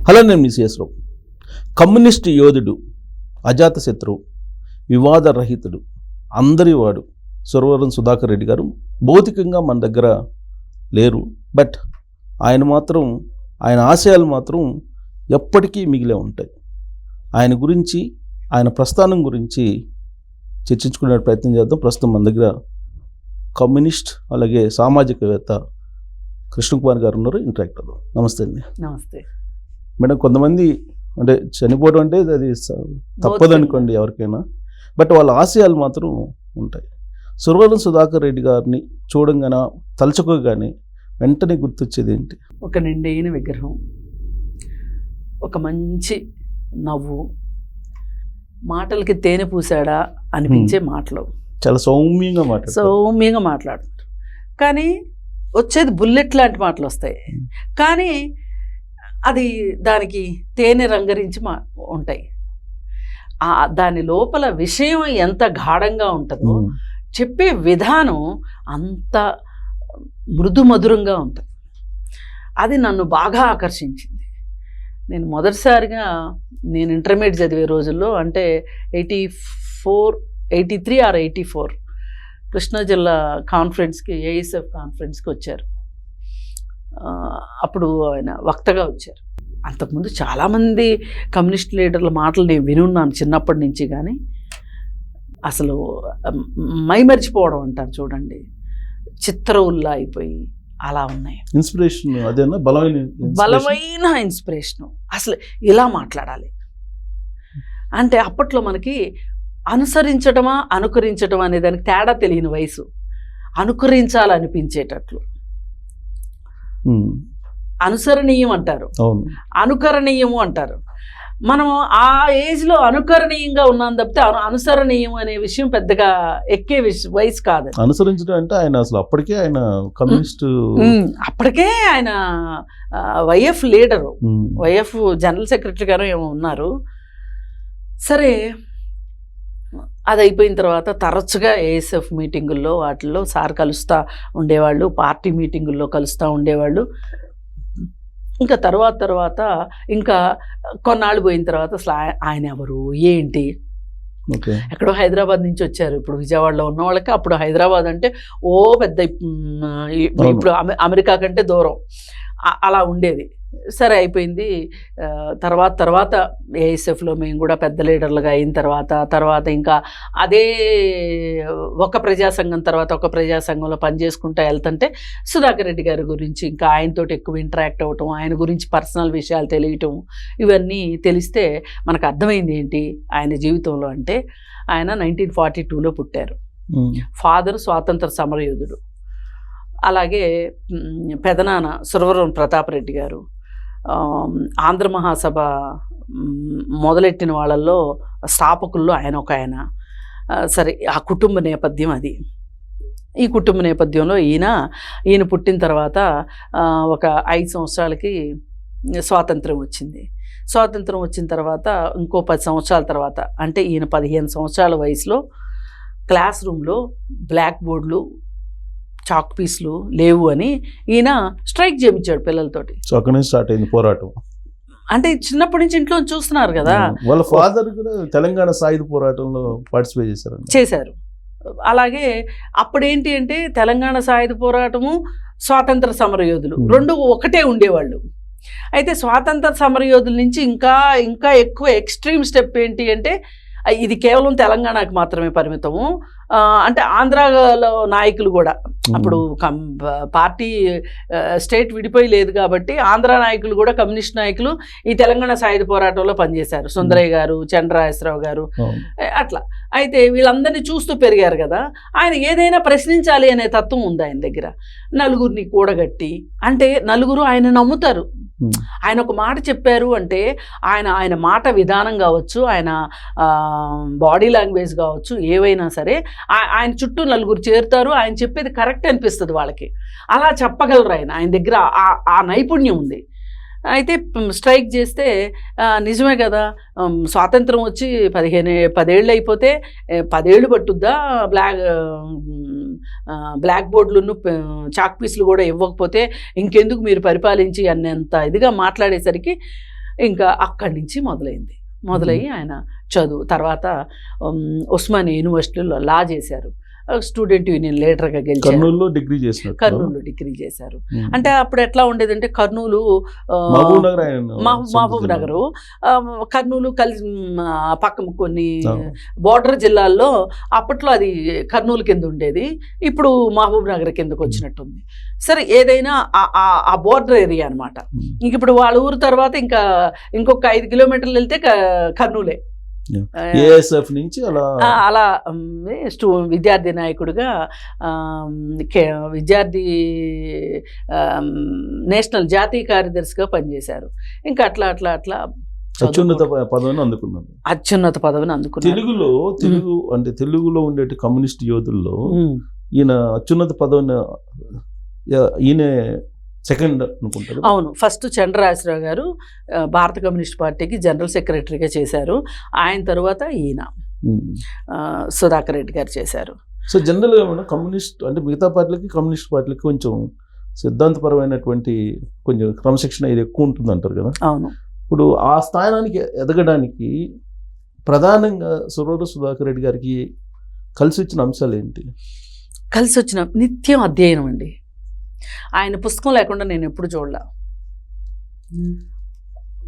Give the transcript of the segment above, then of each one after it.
Hello, నేను మీ CS రావు. Communist యోధుడు, అజాతశత్రువు, వివాద రహితుడు, అందరి వాడు సురవరం సుధాకర్ రెడ్డి గారు భౌతికంగా మన దగ్గర లేరు. బట్ ఆయన ఆశయాలు మాత్రం ఎప్పటికీ మిగిలే ఉంటాయి. ఆయన గురించి, ఆయన ప్రస్థానం గురించి చర్చించుకునే ప్రయత్నం చేద్దాం. ప్రస్తుతం మన దగ్గర కమ్యూనిస్ట్ అలాగే సామాజికవేత్త కృష్ణకుమార్ గారు ఉన్నారు. ఇంటరాక్ట్ అవుదాం. నమస్తే అండి. నమస్తే మేడం. కొంతమంది అంటే చనిపోవడం అంటే అది తప్పదు అనుకోండి ఎవరికైనా, బట్ వాళ్ళ ఆశయాలు మాత్రం ఉంటాయి. సురవరం సుధాకర్ రెడ్డి గారిని చూడంగానే, తలుచుకోగానే వెంటనే గుర్తొచ్చేది ఏంటి? ఒక నిండైన విగ్రహం, ఒక మంచి నవ్వు, మాటలకి తేనె పూసాడా అనిపించే మాటలు, చాలా సౌమ్యంగా మాట్లాడుతారు. కానీ వచ్చేది బుల్లెట్ లాంటి మాటలు వస్తాయి, కానీ అది దానికి తేనె రంగరించి ఉంటాయి. దాని లోపల విషయం ఎంత గాఢంగా ఉంటుందో చెప్పే విధానం అంత మృదు మధురంగా ఉంటుంది. అది నన్ను బాగా ఆకర్షించింది. నేను మొదటిసారిగా ఇంటర్మీడియట్ చదివే రోజుల్లో, అంటే 83 or 84 కృష్ణా జిల్లా కాన్ఫరెన్స్కి, ఏఎస్ఎఫ్ కాన్ఫరెన్స్కి వచ్చారు. అప్పుడు ఆయన వక్తగా వచ్చారు. అంతకుముందు చాలామంది కమ్యూనిస్ట్ లీడర్ల మాటలు నేను వినున్నాను చిన్నప్పటి నుంచి, కానీ అసలు మైమరిచిపోవడం అంటారు చూడండి, చిత్రవుల్లా అయిపోయి అలా ఉన్నాయి. ఇన్స్పిరేషన్ అదేనా? బలమైన ఇన్స్పిరేషను. అసలు ఇలా మాట్లాడాలి అంటే అప్పట్లో మనకి అనుసరించడమా అనుకరించడం అనే దానికి తేడా తెలియని వయసు. అనుకరించాలనిపించేటట్లు, అనుసరణీయం అంటారు, అనుకరణీయము అంటారు. మనం ఆ ఏజ్లో అనుకరణీయంగా ఉన్నాం తప్పితే అనుసరణీయం అనే విషయం పెద్దగా ఎక్కే వయసు కాదు. అనుసరించడం అంటే ఆయన అసలు అప్పటికే ఆయన కమ్యూనిస్ట్, అప్పటికే ఆయన YF leader, YF general secretary గారు ఏమో ఉన్నారు. సరే, అది అయిపోయిన తర్వాత తరచుగా ఏఎస్ఎఫ్ మీటింగుల్లో వాటిల్లో సార్ కలుస్తూ ఉండేవాళ్ళు, పార్టీ మీటింగుల్లో కలుస్తూ ఉండేవాళ్ళు. ఇంకా తర్వాత ఇంకా కొన్నాళ్ళు పోయిన తర్వాత అసలు ఆయన ఎవరు ఏంటి, ఎక్కడో హైదరాబాద్ నుంచి వచ్చారు. ఇప్పుడు విజయవాడలో ఉన్న వాళ్ళకి అప్పుడు హైదరాబాద్ అంటే ఓ పెద్ద, ఇప్పుడు అమెరికా కంటే దూరం అలా ఉండేది. సరే, అయిపోయింది. తర్వాత ఏఎస్ఎఫ్లో మేము కూడా పెద్ద లీడర్లుగా అయిన తర్వాత ఇంకా అదే ఒక ప్రజాసంఘం తర్వాత ఒక ప్రజాసంఘంలో పనిచేసుకుంటూ వెళ్తుంటే సుధాకర్ రెడ్డి గారి గురించి ఇంకా ఆయనతో ఎక్కువ ఇంటరాక్ట్ అవ్వటం, ఆయన గురించి పర్సనల్ విషయాలు తెలియటం, ఇవన్నీ తెలిస్తే మనకు అర్థమైంది ఏంటి ఆయన జీవితంలో అంటే, ఆయన 1942లో పుట్టారు. ఫాదర్ స్వాతంత్ర సమరయోధుడు. అలాగే పెదనాన్న సురవరం ప్రతాపరెడ్డి గారు ఆంధ్ర మహాసభ మొదలెట్టిన వాళ్ళల్లో స్థాపకుల్లో ఆయన ఒక ఆయన. సరే, ఆ కుటుంబ నేపథ్యం అది. ఈ కుటుంబ నేపథ్యంలో ఈయన పుట్టిన తర్వాత ఒక 5 సంవత్సరాలకి స్వాతంత్రం వచ్చింది. స్వాతంత్రం వచ్చిన తర్వాత ఇంకో 10 సంవత్సరాల తర్వాత, అంటే ఈయన 15 సంవత్సరాల వయసులో క్లాస్ రూమ్లో బ్లాక్ బోర్డులు, చాక్ పీస్లు లేవు అని ఈయన స్ట్రైక్ చేయించాడు పిల్లలతోటి. స్టార్ట్ అయింది పోరాటం. అంటే చిన్నప్పటి నుంచి ఇంట్లో చూస్తున్నారు కదా. వాళ్ళ ఫాదర్ కూడా తెలంగాణ సాయుధ పోరాటంలో పార్టిసిపేట్ చేశారు. అలాగే అప్పుడేంటి అంటే తెలంగాణ సాయుధ పోరాటము, స్వాతంత్ర సమరయోధులు రెండు ఒకటే ఉండేవాళ్ళు. అయితే స్వాతంత్ర సమరయోధుల నుంచి ఇంకా ఎక్కువ ఎక్స్ట్రీమ్ స్టెప్ ఏంటి అంటే, ఇది కేవలం తెలంగాణకు మాత్రమే పరిమితము. అంటే ఆంధ్రాలో నాయకులు కూడా అప్పుడు పార్టీ స్టేట్ విడిపోయి లేదు కాబట్టి ఆంధ్ర నాయకులు కూడా, కమ్యూనిస్ట్ నాయకులు ఈ తెలంగాణ సాయుధ పోరాటంలో పనిచేశారు. సుందరయ్య గారు, చంద్రరాజేశ్వరరావు గారు, అట్లా. అయితే వీళ్ళందరినీ చూస్తూ పెరిగారు కదా. ఆయన ఏదైనా ప్రశ్నించాలి అనే తత్వం ఉంది ఆయన దగ్గర. నలుగురిని కూడగట్టి, అంటే నలుగురు ఆయన నమ్ముతారు. ఆయన ఒక మాట చెప్పారు అంటే ఆయన మాట విధానం కావచ్చు, ఆయన బాడీ లాంగ్వేజ్ కావచ్చు, ఏవైనా సరే ఆయన చుట్టూ నలుగురు చేరుతారు. ఆయన చెప్పేది కరెక్ట్ అనిపిస్తుంది వాళ్ళకి. అలా చెప్పగలరు. ఆయన దగ్గర ఆ నైపుణ్యం ఉంది. అయితే స్ట్రైక్ చేస్తే నిజమే కదా, స్వాతంత్రం వచ్చి 10 ఏళ్ళు అయిపోతే 10 ఏళ్ళు పట్టుద్దా, బ్లాక్ బోర్డులను చాక్ పీసులు కూడా ఇవ్వకపోతే ఇంకెందుకు మీరు పరిపాలించి అన్నంత ఇదిగా మాట్లాడేసరికి ఇంకా అక్కడి నుంచి మొదలయ్యి ఆయన చదువు. తర్వాత ఉస్మానియా యూనివర్సిటీలో లా చేశారు, స్టూడెంట్ యూనియన్ లీడర్గా గెలిచారు, కర్నూలులో డిగ్రీ చేశారు. కర్నూలులో డిగ్రీ చేశారు. అంటే అప్పుడు ఎట్లా ఉండేదంటే కర్నూలు మహబూబ్ నగరు కర్నూలు కలిసి పక్క కొన్ని బోర్డర్ జిల్లాల్లో అప్పట్లో అది కర్నూలు కింద ఉండేది, ఇప్పుడు మహబూబ్ నగర్ కిందకు వచ్చినట్టుంది. సరే ఏదైనా ఆ బోర్డర్ ఏరియా అనమాట. ఇంక ఇప్పుడు వాళ్ళ ఊరు తర్వాత ఇంకా ఇంకొక 5 కిలోమీటర్లు వెళ్తే కర్నూలే. ఏఎస్ఎఫ్ నుంచి అలా విద్యార్థి నాయకుడిగా విద్యార్థి నేషనల్ జాతీయ కార్యదర్శిగా పనిచేశారు. ఇంకా అట్లా అత్యున్నత పదవిని అందుకున్నారు. తెలుగులో ఉండే కమ్యూనిస్ట్ యోధుల్లో ఈయన అత్యున్నత పదవిని ఈయన సెకండ్ అనుకుంటారు. అవును, ఫస్ట్ చంద్రరాజరావు గారు భారత కమ్యూనిస్ట్ పార్టీకి జనరల్ సెక్రటరీగా చేశారు. ఆయన తర్వాత ఈయన సుధాకర్ రెడ్డి గారు చేశారు. సో జనరల్గా ఏమన్నా కమ్యూనిస్ట్ అంటే మిగతా పార్టీలకి కమ్యూనిస్ట్ పార్టీలకి కొంచెం సిద్ధాంతపరమైనటువంటి కొంచెం క్రమశిక్షణ ఇది ఎక్కువ ఉంటుంది అంటారు కదా. అవును. ఇప్పుడు ఆ స్థానానికి ఎదగడానికి ప్రధానంగా సురవరం సుధాకర్ రెడ్డి గారికి కలిసి వచ్చిన అంశాలు ఏంటి? కలిసి వచ్చిన నిత్యం అధ్యయనం అండి. ఆయన పుస్తకం లేకుండా నేను ఎప్పుడు చూడలే,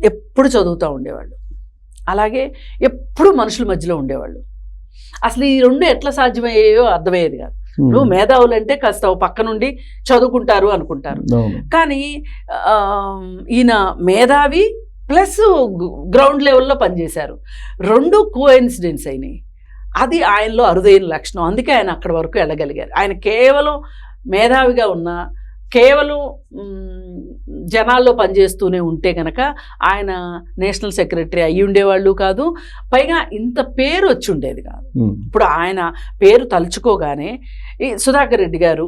ఎప్పుడు చదువుతూ ఉండేవాళ్ళు. అలాగే ఎప్పుడు మనుషుల మధ్యలో ఉండేవాళ్ళు. అసలు ఈ రెండు ఎట్లా సాధ్యమయ్యాయో అర్థమయ్యేది కాదు. ఇప్పుడు మేధావులు అంటే కాస్త పక్క నుండి చదువుకుంటారు అనుకుంటారు, కానీ ఈయన మేధావి ప్లస్ గ్రౌండ్ లెవెల్లో పనిచేశారు. రెండు కోఇన్సిడెన్స్ అయినాయి. అది ఆయనలో అరుదైన లక్షణం. అందుకే ఆయన అక్కడి వరకు వెళ్ళగలిగారు. ఆయన కేవలం మేధావిగా ఉన్న, కేవలం జనాల్లో పనిచేస్తూనే ఉంటే కనుక ఆయన నేషనల్ సెక్రటరీ అయ్యి ఉండేవాళ్ళు కాదు, పైగా ఇంత పేరు వచ్చి ఉండేది కాదు. ఇప్పుడు ఆయన పేరు తలుచుకోగానే ఈ సుధాకర్ రెడ్డి గారు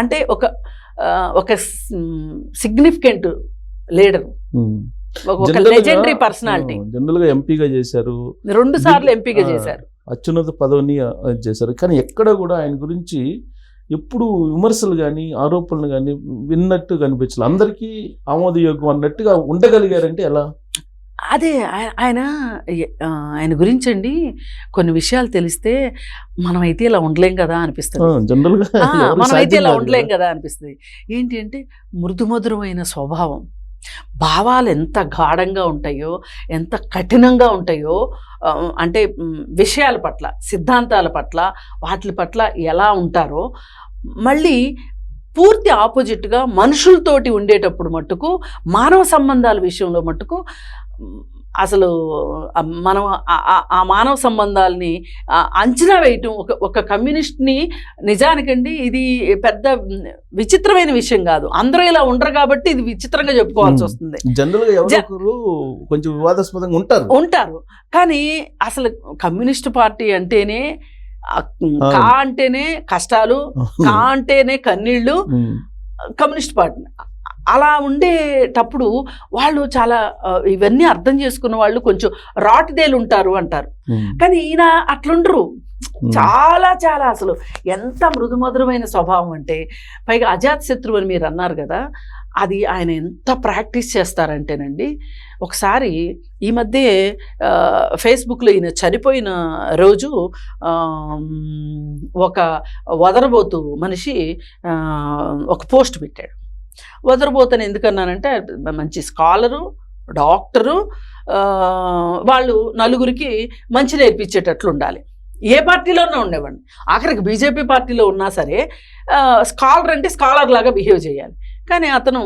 అంటే ఒక సిగ్నిఫికెంట్ లీడర్, ఒక లెజెండరీ పర్సనాలిటీ. జనరల్ గా ఎంపీగా చేశారు, 2 సార్లు ఎంపీగా చేశారు, అత్యున్నత పదవిని చేశారు. కానీ ఎక్కడ కూడా ఆయన గురించి ఎప్పుడు విమర్శలు కానీ ఆరోపణలు కానీ విన్నట్టు కనిపించాలి. అందరికీ ఆమోదయోగ్యం అన్నట్టుగా ఉండగలిగారంటే ఎలా? అదే ఆయన గురించి అండి కొన్ని విషయాలు తెలిస్తే మనమైతే ఇలా ఉండలేం కదా అనిపిస్తుంది. జనరల్గా మనమైతే ఇలా ఉండలేం కదా అనిపిస్తుంది. ఏంటి అంటే మృదుమధురమైన స్వభావం, భావాలు ఎంత గాఢంగా ఉంటాయో, ఎంత కఠినంగా ఉంటాయో, అంటే విషయాల పట్ల, సిద్ధాంతాల పట్ల, వాటి పట్ల ఎలా ఉంటారో, మళ్ళీ పూర్తి ఆపోజిట్గా మనుషులతోటి ఉండేటప్పుడు మట్టుకు, మానవ సంబంధాల విషయంలో మట్టుకు అసలు మనం ఆ మానవ సంబంధాలని అంచనా వేయటం ఒక కమ్యూనిస్ట్ని నిజానికండి ఇది పెద్ద విచిత్రమైన విషయం కాదు. అందరూ ఇలా ఉండరు కాబట్టి ఇది విచిత్రంగా చెప్పుకోవాల్సి వస్తుంది. జనరల్గా కొంచెం వివాదాస్పదంగా ఉంటారు. కానీ అసలు కమ్యూనిస్ట్ పార్టీ అంటేనే కా అంటేనే కష్టాలు, కా అంటేనే కన్నీళ్ళు, కమ్యూనిస్ట్ పార్టీ. అలా ఉండేటప్పుడు వాళ్ళు చాలా ఇవన్నీ అర్థం చేసుకున్న వాళ్ళు కొంచెం రాటిదేలు ఉంటారు అంటారు. కానీ ఈయన అట్లుండరు. చాలా చాలా అసలు ఎంత మృదుమధురమైన స్వభావం అంటే, పైగా అజాతశత్రువు అని మీరు అన్నారు కదా, అది ఆయన ఎంత ప్రాక్టీస్ చేస్తారంటేనండి, ఒకసారి ఈ మధ్య ఫేస్బుక్లో ఈయన చనిపోయిన రోజు ఒక వదరబోతు మనిషి ఒక పోస్ట్ పెట్టాడు. వదరబోతని ఎందుకన్నానంటే మంచి స్కాలరు, డాక్టరు, వాళ్ళు నలుగురికి మంచి నేర్పించేటట్లు ఉండాలి. ఏ పార్టీలోనే ఉండేవాడిని, ఆఖరికి బీజేపీ పార్టీలో ఉన్నా సరే స్కాలర్ అంటే స్కాలర్ లాగా బిహేవ్ చేయాలి. కానీ అతను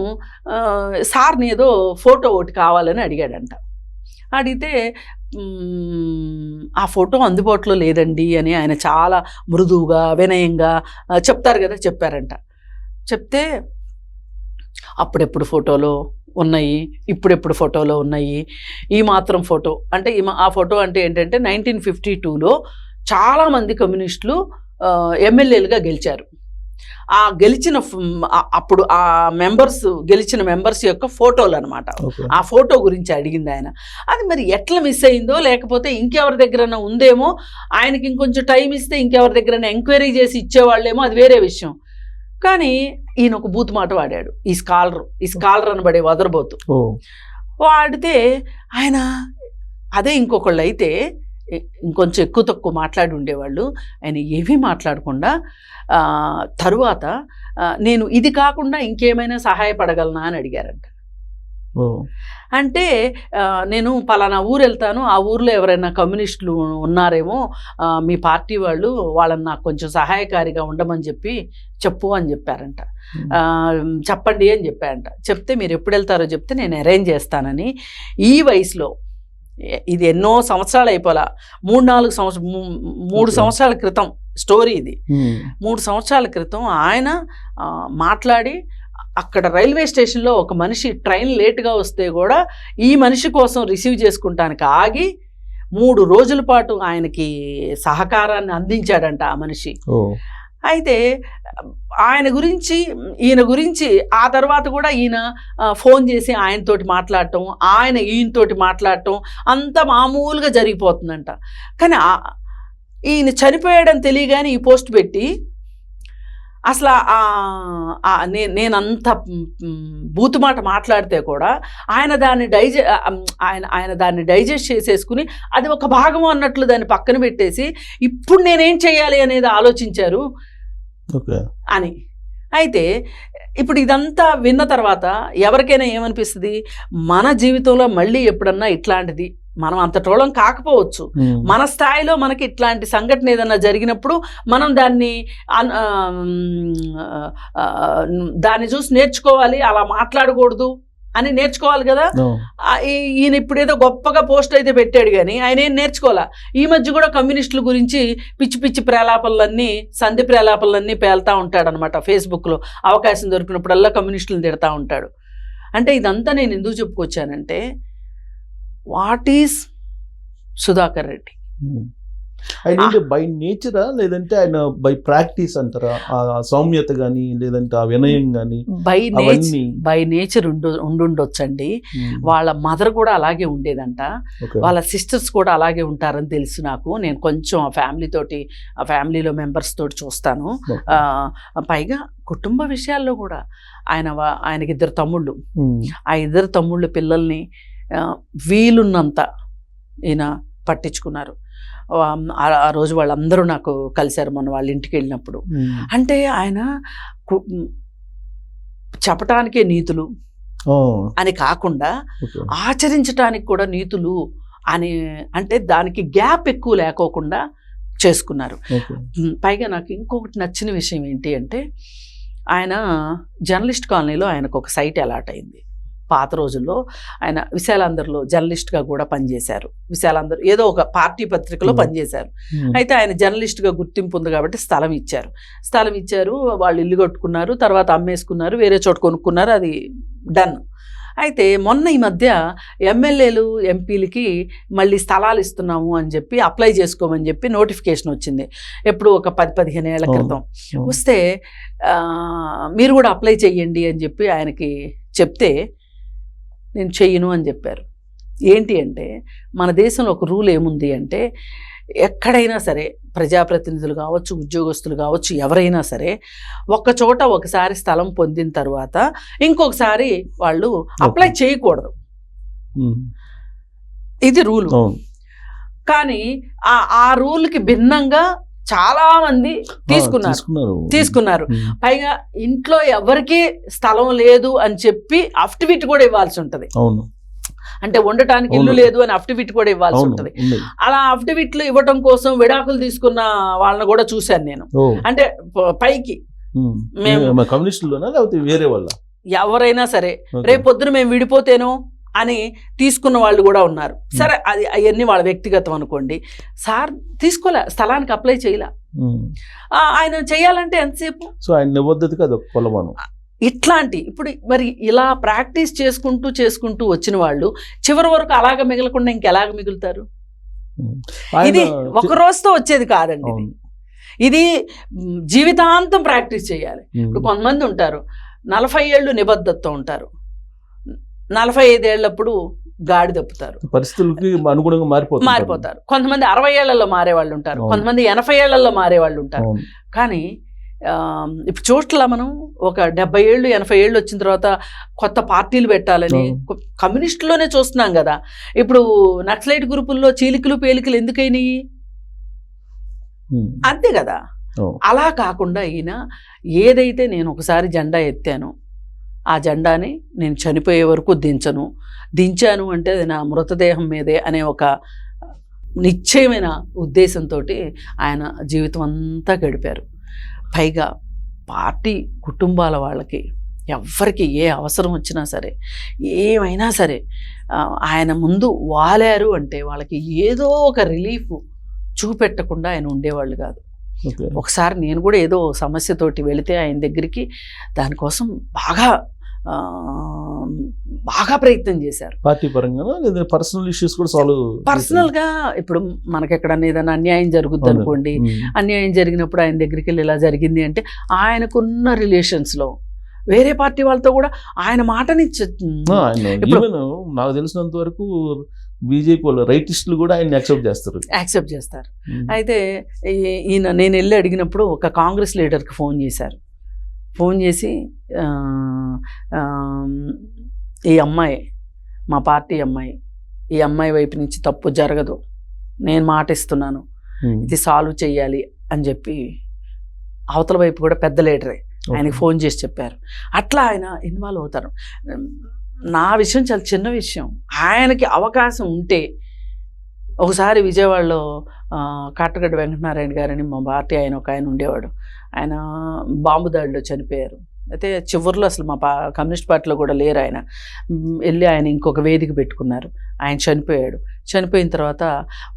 సార్ని ఏదో ఫోటో ఒకటి కావాలని అడిగాడంట. అడిగితే ఆ ఫోటో అందుబాటులో లేదండి అని ఆయన చాలా మృదువుగా వినయంగా చెప్తారు కదా, చెప్పారంట. చెప్తే అప్పుడెప్పుడు ఫోటోలో ఉన్నాయి, ఇప్పుడెప్పుడు ఫోటోలో ఉన్నాయి, ఈ మాత్రం ఫోటో అంటే ఆ ఫోటో అంటే ఏంటంటే 1952లో చాలామంది కమ్యూనిస్టులు ఎమ్మెల్యేలుగా గెలిచారు. ఆ గెలిచిన అప్పుడు ఆ గెలిచిన మెంబర్స్ యొక్క ఫోటోలు అనమాట. ఆ ఫోటో గురించి అడిగింది ఆయన. అది మరి ఎట్లా మిస్ అయిందో, లేకపోతే ఇంకెవరి దగ్గరైనా ఉందేమో, ఆయనకి ఇంకొంచెం టైం ఇస్తే ఇంకెవరి దగ్గరైనా ఎంక్వైరీ చేసి ఇచ్చేవాళ్ళేమో, అది వేరే విషయం. కానీ ఈయన ఒక బూత్ మాట వాడాడు. ఈ స్కాలర్ అనబడే వదరబోతు వాడితే ఆయన అదే ఇంకొకళ్ళు అయితే ఇంకొంచెం ఎక్కువ తక్కువ మాట్లాడి ఉండేవాళ్ళు. ఆయన ఏమీ మాట్లాడకుండా తరువాత నేను ఇది కాకుండా ఇంకేమైనా సహాయపడగలనా అని అడిగారంట. అంటే నేను పలానా ఊరు వెళ్తాను, ఆ ఊర్లో ఎవరైనా కమ్యూనిస్టులు ఉన్నారేమో మీ పార్టీ వాళ్ళు, వాళ్ళని నాకు కొంచెం సహాయకారిగా ఉండమని చెప్పు అని చెప్పారంట. చెప్పండి అని చెప్పారంట. చెప్తే మీరు ఎప్పుడు వెళ్తారో చెప్తే నేను అరేంజ్ చేస్తానని. ఈ వయసులో ఇది ఎన్నో సంవత్సరాలు అయిపోలా, 3 సంవత్సరాల క్రితం స్టోరీ ఇది. 3 సంవత్సరాల క్రితం ఆయన మాట్లాడి అక్కడ రైల్వే స్టేషన్లో ఒక మనిషి ట్రైన్ లేటుగా వస్తే కూడా ఈ మనిషి కోసం రిసీవ్ చేసుకుంటానికి ఆగి 3 రోజుల పాటు ఆయనకి సహకారాన్ని అందించాడంట ఆ మనిషి. అయితే ఈయన గురించి ఆ తర్వాత కూడా ఈయన ఫోన్ చేసి ఆయనతోటి మాట్లాడటం, ఆయన ఈయనతోటి మాట్లాడటం అంత మామూలుగా జరిగిపోతుందంట. కానీ ఈయన చనిపోయాడని తెలియగానే ఈ పోస్ట్ పెట్టి అసలు నేనంత బూతుమాట మాట్లాడితే కూడా ఆయన దాన్ని డైజెస్ట్ చేసేసుకుని అది ఒక భాగం అన్నట్లు దాన్ని పక్కన పెట్టేసి ఇప్పుడు నేనేం చేయాలి అనేది ఆలోచించారు అని. అయితే ఇప్పుడు ఇదంతా విన్న తర్వాత ఎవరికైనా ఏమనిపిస్తుంది, మన జీవితంలో మళ్ళీ ఎప్పుడన్నా ఇట్లాంటిది మనం అంతటోళం కాకపోవచ్చు, మన స్థాయిలో మనకి ఇట్లాంటి సంఘటన ఏదన్నా జరిగినప్పుడు మనం దాన్ని చూసి నేర్చుకోవాలి, అలా మాట్లాడకూడదు అని నేర్చుకోవాలి కదా. ఈయన ఇప్పుడు ఏదో గొప్పగా పోస్ట్ అయితే పెట్టాడు కానీ ఆయన ఏం నేర్చుకోవాలా. ఈ మధ్య కూడా కమ్యూనిస్టుల గురించి పిచ్చి పిచ్చి ప్రేలాపనలన్నీ, సంధి ప్రేలాపనలన్నీ పేలుతూ ఉంటాడనమాట. ఫేస్బుక్లో అవకాశం దొరికినప్పుడల్లా కమ్యూనిస్టులను తిడతా ఉంటాడు. అంటే ఇదంతా నేను ఎందుకు చెప్పుకొచ్చానంటే, వాట్ ఈజ్ సుధాకర్ రెడ్డి? ఆయన బై నేచరా లేదంటే ఆయన బై ప్రాక్టీస్ అంటారా? ఆ సౌమ్యత కానీ లేదంటే ఆ వినయం కానీ బై నేచర్ ఉండుండొచ్చండి. వాళ్ళ మదర్ కూడా అలాగే ఉండేదంట, వాళ్ళ సిస్టర్స్ కూడా అలాగే ఉంటారని తెలుసు నాకు. నేను కొంచెం ఆ ఫ్యామిలీలో మెంబర్స్ తోటి చూస్తాను. పైగా కుటుంబ విషయాల్లో కూడా ఆయనకి 2 తమ్ముళ్ళు. ఆ 2 తమ్ముళ్ళ పిల్లల్ని వీలున్నంత ఈయన పట్టించుకున్నారు. ఆ రోజు వాళ్ళందరూ నాకు కలిశారు మొన్న వాళ్ళ ఇంటికి వెళ్ళినప్పుడు. అంటే ఆయన చెప్పటానికే నీతులు అని కాకుండా ఆచరించటానికి కూడా నీతులు అని, అంటే దానికి గ్యాప్ ఎక్కువ లేకోకుండా చేసుకున్నారు. పైగా నాకు ఇంకొకటి నచ్చిన విషయం ఏంటి అంటే, ఆయన జర్నలిస్ట్ కాలనీలో ఆయనకు ఒక సైట్ అలాట్ అయింది. పాత రోజుల్లో ఆయన విశాలాంధ్రలో జర్నలిస్ట్గా కూడా పనిచేశారు. విశాలాంధ్ర ఏదో ఒక పార్టీ పత్రికలో పనిచేశారు. అయితే ఆయన జర్నలిస్ట్గా గుర్తింపు ఉంది కాబట్టి స్థలం ఇచ్చారు. వాళ్ళు ఇల్లు కట్టుకున్నారు, తర్వాత అమ్మేసుకున్నారు, వేరే చోట కొనుక్కున్నారు, అది డన్. అయితే మొన్న ఈ మధ్య ఎమ్మెల్యేలు ఎంపీలకి మళ్ళీ స్థలాలు ఇస్తున్నాము అని చెప్పి అప్లై చేసుకోమని చెప్పి నోటిఫికేషన్ వచ్చింది. ఎప్పుడు ఒక 10-15 ఏళ్ల క్రితం వస్తే మీరు కూడా అప్లై చెయ్యండి అని చెప్పి ఆయనకి చెప్తే నేను చెయ్యను అని చెప్పారు. ఏంటి అంటే, మన దేశంలో ఒక రూల్ ఏముంది అంటే, ఎక్కడైనా సరే ప్రజాప్రతినిధులు కావచ్చు, ఉద్యోగస్తులు కావచ్చు, ఎవరైనా సరే ఒక్కచోట ఒకసారి స్థలం పొందిన తర్వాత ఇంకొకసారి వాళ్ళు అప్లై చేయకూడదు. ఇది రూలు. కానీ ఆ రూల్కి భిన్నంగా చాలా మంది తీసుకున్నారు. పైగా ఇంట్లో ఎవరికి స్థలం లేదు అని చెప్పి అఫిడవిట్ కూడా ఇవ్వాల్సి ఉంటది. అంటే ఉండటానికి ఇల్లు లేదు అని అఫిడవిట్ కూడా ఇవ్వాల్సి ఉంటుంది. అలా అఫిడవిట్లు ఇవ్వటం కోసం విడాకులు తీసుకున్న వాళ్ళని కూడా చూశాను నేను. అంటే పైకి ఎవరైనా సరే రేపు పొద్దున మేము విడిపోతేనో అని తీసుకున్న వాళ్ళు కూడా ఉన్నారు. సరే, అది అవన్నీ వాళ్ళ వ్యక్తిగతం అనుకోండి. సార్ తీసుకోలే, స్థలానికి అప్లై చేయలే. ఆయన చేయాలంటే ఎంతసేపు? ఇట్లాంటి ఇప్పుడు మరి ఇలా ప్రాక్టీస్ చేసుకుంటూ వచ్చిన వాళ్ళు చివరి వరకు అలాగ మిగలకుండా ఇంకెలాగ మిగులుతారు? ఇది ఒక రోజుతో వచ్చేది కాదండి. ఇది జీవితాంతం ప్రాక్టీస్ చేయాలి. ఇప్పుడు కొంతమంది ఉంటారు 40 ఏళ్ళు నిబద్ధతతో ఉంటారు, 45 ఏళ్ళప్పుడు గాడి తప్పుతారు, పరిస్థితులకి అనుగుణంగా మారిపోతారు. కొంతమంది 60 ఏళ్లలో మారేవాళ్ళు ఉంటారు, కొంతమంది 80 ఏళ్లలో మారేవాళ్ళు ఉంటారు. కానీ ఇప్పుడు చూట్లా మనం ఒక 70 ఏళ్ళు 80 ఏళ్ళు వచ్చిన తర్వాత కొత్త పార్టీలు పెట్టాలని కమ్యూనిస్టులోనే చూస్తున్నాం కదా. ఇప్పుడు నక్సలైట్ గ్రూపుల్లో చీలికలు పేలికలు ఎందుకైనాయి? అంతే కదా. అలా కాకుండా ఈయన ఏదైతే నేను ఒకసారి జెండా ఎత్తానో ఆ జెండాని నేను చనిపోయే వరకు దించాను అంటే అది నా మృతదేహం మీదే అనే ఒక నిశ్చయమైన ఉద్దేశంతో ఆయన జీవితం అంతా గడిపారు. పైగా పార్టీ కుటుంబాల వాళ్ళకి ఎవరికి ఏ అవసరం వచ్చినా సరే ఏమైనా సరే ఆయన ముందు వాలారు అంటే వాళ్ళకి ఏదో ఒక రిలీఫ్ చూపెట్టకుండా ఆయన ఉండేవాళ్ళు కాదు. ఒకసారి నేను కూడా ఏదో సమస్యతోటి వెళితే ఆయన దగ్గరికి దానికోసం బాగా ప్రయత్నం చేశారు. పార్టీ పరంగా లేదా పర్సనల్ ఇష్యూస్ కూడా సాల్వ్ పర్సనల్గా ఇప్పుడు మనకి ఎక్కడన్నా ఏదైనా అన్యాయం జరుగుద్ది అనుకోండి, అన్యాయం జరిగినప్పుడు ఆయన దగ్గరికి వెళ్ళి ఇలా జరిగింది అంటే ఆయనకున్న రిలేషన్స్లో వేరే పార్టీ వాళ్ళతో కూడా ఆయన మాటని ఇప్పుడు నాకు తెలిసినంత వరకు బీజేపీ వాళ్ళు రైటిస్టులు కూడా ఆయన యాక్సెప్ట్ చేస్తారు. అయితే ఈయన నేను వెళ్ళి అడిగినప్పుడు ఒక కాంగ్రెస్ లీడర్కి ఫోన్ చేసి ఈ అమ్మాయి మా పార్టీ అమ్మాయి, ఈ అమ్మాయి వైపు నుంచి తప్పు జరగదు, నేను మాట ఇస్తున్నాను, ఇది సాల్వ్ చేయాలి అని చెప్పి అవతల వైపు కూడా పెద్ద లీడరే ఆయనకి ఫోన్ చేసి చెప్పారు. అట్లా ఆయన ఇన్వాల్వ్ అవుతారు. నా విషయం చాలా చిన్న విషయం. ఆయనకి అవకాశం ఉంటే ఒకసారి విజయవాడలో కాటగడ్డ వెంకటనారాయణ గారని మా పార్టీ ఒక ఆయన ఉండేవాడు. ఆయన బాంబు దాడిలో చనిపోయారు. అయితే చివరిలో అసలు మా కమ్యూనిస్ట్ పార్టీలో కూడా లేరు. ఆయన వెళ్ళి ఆయన ఇంకొక వేదిక పెట్టుకున్నారు. ఆయన చనిపోయిన తర్వాత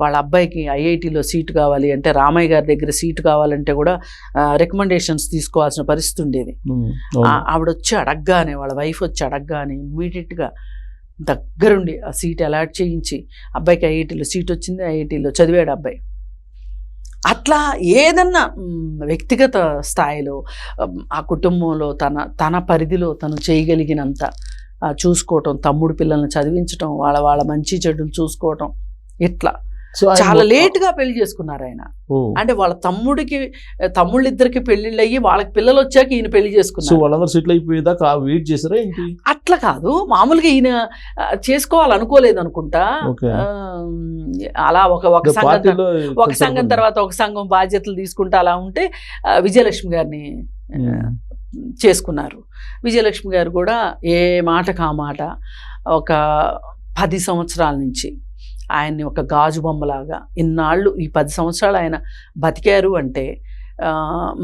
వాళ్ళ అబ్బాయికి ఐఐటీలో సీటు కావాలి అంటే రామయ్య గారి దగ్గర సీటు కావాలంటే కూడా రికమెండేషన్స్ తీసుకోవాల్సిన పరిస్థితి ఉండేది. ఆవిడ వచ్చి అడగగానే, వాళ్ళ వైఫ్ వచ్చి అడగగానే ఇమ్మీడియట్గా దగ్గరుండి ఆ సీట్ అలాట్ చేయించి అబ్బాయికి ఐఐటీలో సీట్ వచ్చింది, ఐఐటీలో చదివాడు అబ్బాయి. అట్లా ఏదన్నా వ్యక్తిగత స్థాయిలో ఆ కుటుంబంలో తన పరిధిలో తను చేయగలిగినంత చూసుకోవటం, తమ్ముడు పిల్లల్ని చదివించటం, వాళ్ళ మంచి చెడులు చూసుకోవటం, ఇట్లా చాలా లేట్గా పెళ్లి చేసుకున్నారు ఆయన. అంటే వాళ్ళ తమ్ముళ్ళిద్దరికి పెళ్లిళ్ళు అయ్యి వాళ్ళకి పిల్లలు వచ్చాక ఈయన పెళ్లి చేసుకున్నారు. అట్లా కాదు, మామూలుగా ఈయన చేసుకోవాలనుకోలేదు అనుకుంటా. అలా ఒక సంఘం తర్వాత ఒక సంఘం బాధ్యతలు తీసుకుంటా అలా ఉంటే విజయలక్ష్మి గారిని చేసుకున్నారు. విజయలక్ష్మి గారు కూడా ఏ మాట కా మాట ఒక 10 సంవత్సరాల నుంచి ఆయన్ని ఒక గాజు బొమ్మలాగా ఇన్నాళ్ళు ఈ 10 సంవత్సరాలు ఆయన బతికారు అంటే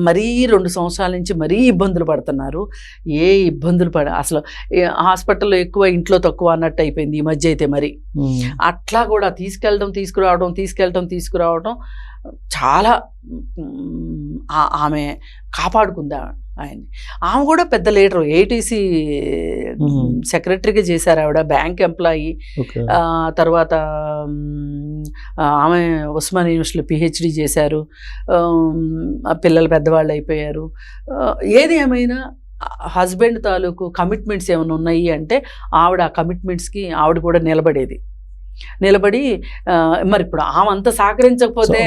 మరీ 2 సంవత్సరాల నుంచి మరీ ఇబ్బందులు పడుతున్నారు. ఏ ఇబ్బందులు అసలు హాస్పిటల్లో ఎక్కువ ఇంట్లో తక్కువ అన్నట్టు అయిపోయింది ఈ మధ్య అయితే. మరి అట్లా కూడా తీసుకురావడం చాలా ఆమె కాపాడుకుంది ఆయన్ని. ఆమె కూడా పెద్ద లీడరు, ఏటీసీ సెక్రటరీగా చేశారు ఆవిడ, బ్యాంక్ ఎంప్లాయీ. తర్వాత ఆమె ఉస్మాన్ యూనివర్సిటీలో పిహెచ్డి చేశారు. పిల్లలు పెద్దవాళ్ళు అయిపోయారు. ఏది ఏమైనా హస్బెండ్ తాలూకు కమిట్మెంట్స్ ఏమైనా ఉన్నాయి అంటే ఆవిడ ఆ కమిట్మెంట్స్కి ఆవిడ కూడా నిలబడి మరి ఇప్పుడు ఆమంతా సహకరించకపోతే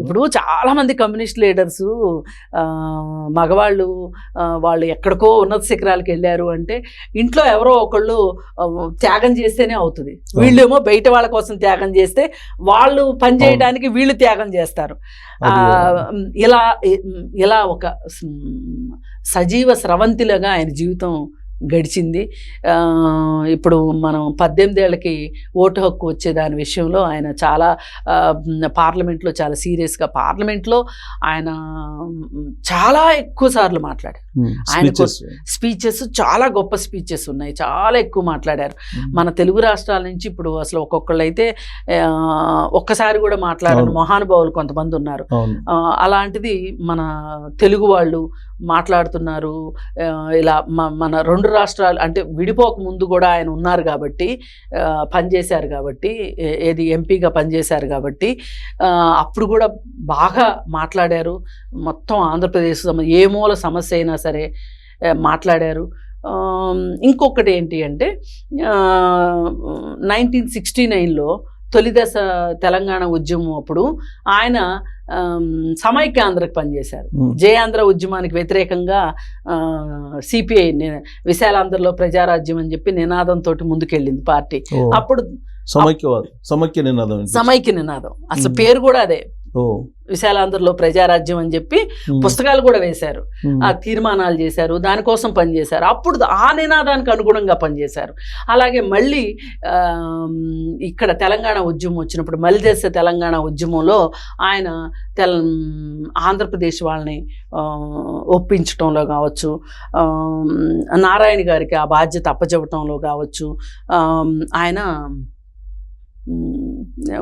ఇప్పుడు చాలా మంది కమ్యూనిస్ట్ లీడర్స్ మగవాళ్ళు వాళ్ళు ఎక్కడికో ఉన్నత శిఖరాలకు వెళ్ళారు అంటే ఇంట్లో ఎవరో ఒకళ్ళు త్యాగం చేస్తేనే అవుతుంది. వీళ్ళేమో బయట వాళ్ళ కోసం త్యాగం చేస్తే వాళ్ళు పని చేయడానికి వీళ్ళు త్యాగం చేస్తారు. ఇలా ఒక సజీవ స్రవంతిలాగా ఆయన జీవితం గడిచింది. ఇప్పుడు మనం 18 ఏళ్ళకి ఓటు హక్కు వచ్చే దాని విషయంలో ఆయన చాలా పార్లమెంట్లో చాలా సీరియస్గా, పార్లమెంట్లో ఆయన చాలా ఎక్కువ సార్లు మాట్లాడారు. ఆయన స్పీచెస్ చాలా గొప్ప స్పీచెస్ ఉన్నాయి, చాలా ఎక్కువ మాట్లాడారు. మన తెలుగు రాష్ట్రాల నుంచి ఇప్పుడు అసలు ఒక్కొక్కళ్ళు అయితే ఒక్కసారి కూడా మాట్లాడని మహానుభావులు కొంతమంది ఉన్నారు. అలాంటిది మన తెలుగు వాళ్ళు మాట్లాడుతున్నారు. ఇలా మన 2 రాష్ట్రాలు అంటే విడిపోక ముందు కూడా ఆయన ఉన్నారు కాబట్టి, పనిచేశారు కాబట్టి, ఏది ఎంపీగా పనిచేశారు కాబట్టి అప్పుడు కూడా బాగా మాట్లాడారు. మొత్తం ఆంధ్రప్రదేశ్ ఏ మూల సమస్య అయినా సరే మాట్లాడారు. ఇంకొకటి ఏంటి అంటే 1969లో తొలిదశ తెలంగాణ ఉద్యమం అప్పుడు ఆయన సమైక్యాంధ్రకు పనిచేశారు. జయాంధ్ర ఉద్యమానికి వ్యతిరేకంగా సిపిఐ విశాలాంధ్రలో ప్రజారాజ్యం అని చెప్పి నినాదంతో ముందుకెళ్ళింది పార్టీ. అప్పుడు సమైక్య నినాదం అసలు పేరు కూడా అదే, విశాలాంధ్రలో ప్రజారాజ్యం అని చెప్పి పుస్తకాలు కూడా వేశారు, ఆ తీర్మానాలు చేశారు, దానికోసం పనిచేశారు. అప్పుడు ఆ నినాదానికి అనుగుణంగా పనిచేశారు. అలాగే మళ్ళీ ఇక్కడ తెలంగాణ ఉద్యమం వచ్చినప్పుడు మలిదశ తెలంగాణ ఉద్యమంలో ఆయన ఆంధ్రప్రదేశ్ వాళ్ళని ఒప్పించటంలో కావచ్చు, నారాయణ గారికి ఆ బాధ్యత అప్పచెప్పటంలో కావచ్చు, ఆయన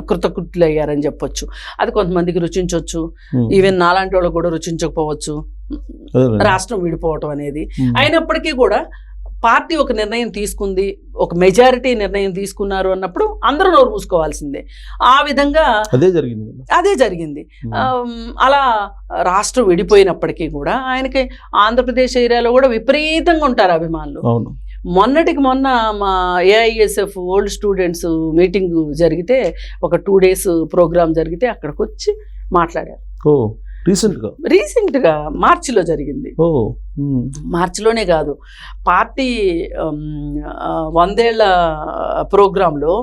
కృతకృత్యులు అయ్యారని చెప్పొచ్చు. అది కొంతమందికి రుచించవచ్చు, ఈవెన్ నాలాంటి వాళ్ళకు కూడా రుచించకపోవచ్చు రాష్ట్రం విడిపోవటం అనేది. అయినప్పటికీ కూడా పార్టీ ఒక నిర్ణయం తీసుకుంది, ఒక మెజారిటీ నిర్ణయం తీసుకున్నారు అన్నప్పుడు అందరూ నోరు మూసుకోవాల్సిందే. ఆ విధంగా అదే జరిగింది. అలా రాష్ట్రం విడిపోయినప్పటికీ కూడా ఆయనకి ఆంధ్రప్రదేశ్ ఏరియాలో కూడా విపరీతంగా ఉంటారు అభిమానులు. మొన్నటికి మొన్న మా ఏఐఎస్ఎఫ్ ఓల్డ్ స్టూడెంట్స్ మీటింగ్ జరిగితే, ఒక 2 days ప్రోగ్రామ్ జరిగితే అక్కడికి వచ్చి మాట్లాడారు. రీసెంట్గా మార్చిలో జరిగింది. మార్చిలోనే కాదు, పార్టీ 100 ఏళ్ల ప్రోగ్రాంలో